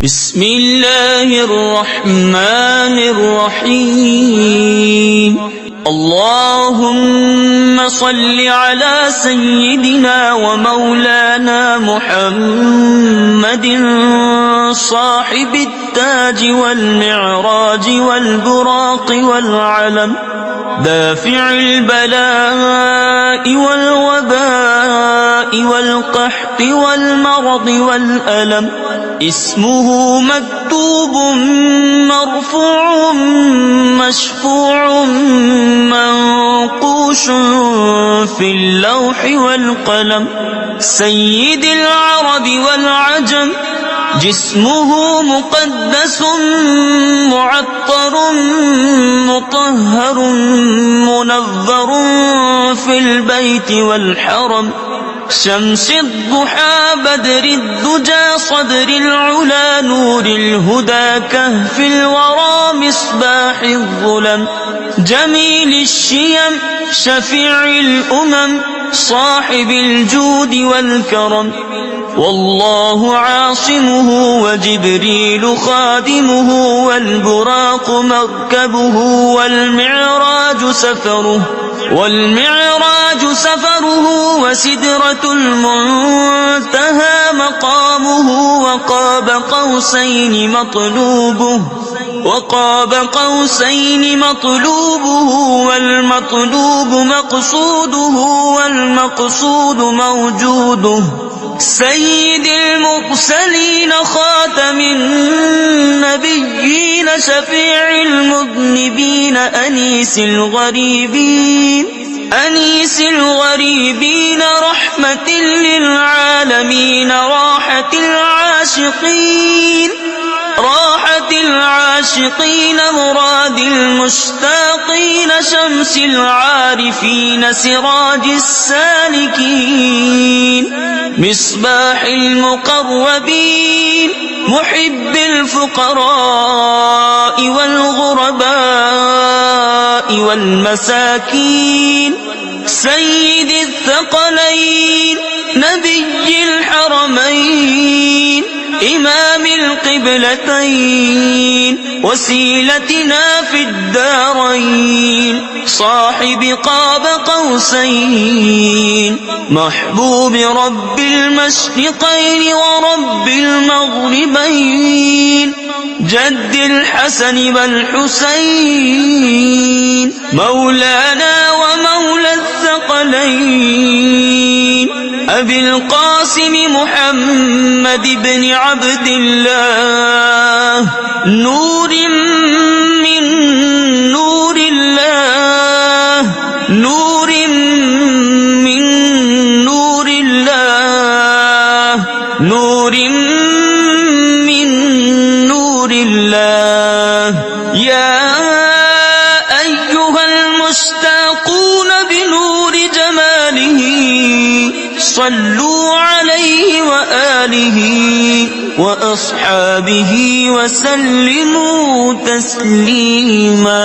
बिस्मिल्लाहिर्रहमानिर्रहीम। अल्लाहुम्मा सल्लि अला सय्यिदिना व मौलाना मुहम्मदिन साहिबित ताज वल मिअराज वल बुराक़ वल अलम दाफ़िअल बला'i वल वबा'i वल क़हति वल मरद वल अलम इस्मुहु मक्तूबुन मरफ़ूउन मशफ़ूउन मंक़ूशुन फ़िल लौहि वल क़लम सय्यिदिल अरब वल अजम जिस्मुहु मुक़द्दसुन मुअत्तरुन मुतहहरुन मुनव्वरुन फ़िल बैति वल हरम शम्सिद्दुहा बद्रिद्दुजा सदरिल उला नूरिल हुदा कहफिल वरा मिस्बाहिज़्ज़ुलम जमीलिश शियम शफ़ीइल उमम साहिबिल जूदि वल करम वल्लाहु आसिमुहु व जिब्रीलु खादिमुहु वल बुराक़ मरकबुहु वल मिअराज सफरुहु व सिदरतुल मुंतहा मक़ामुहु व क़ाब क़ौसैन मطلوبुहु वल मطلوب मक़सूदुहु वल मक़सूद मौजूदुहु सय्यिदिल मुरसलीन ख़ातमिन नबिय्यीन शफ़ीइल मुज़निबीन अनीसिल गरीबीन रहमतिल लिल आलमीन राहतिल आशिक़ीन मुरादिल मुश्ताक़ीन शम्सिल आरिफ़ीन सिराजिस सालिकीन मिस्बाहिल मुक़र्रबीन मुहिब्बिल फ़ुक़रा'i वल ग़ुरबा'i वल मसाकीन सय्यिदिल थक़लैन नबिय्यिल हरमैन इमामिल क़िबलतैन वसीलतिना फ़िद दारैन साहिबि क़ाब क़ौसैन महबूबि रब्बिल मशरिक़ैन व रब्बिल मग़रिबैन जद्दिल हसन वल हुसैन मौलाना व मौला अत्थक़लैन अबिल क़ासिम मुहम्मद इब्न अब्दिल्लाह नूरिन मिन नूरिल्लाह नूरिन मिन नूरिल्लाह नूरिन मिन नूरिल्लाह या अय्युहल मुश्ताक़ून बिनूरि जमालिही सल्लू अलैहि व आलिहि व अस्हाबिहि व सल्लिमू तस्लीमा।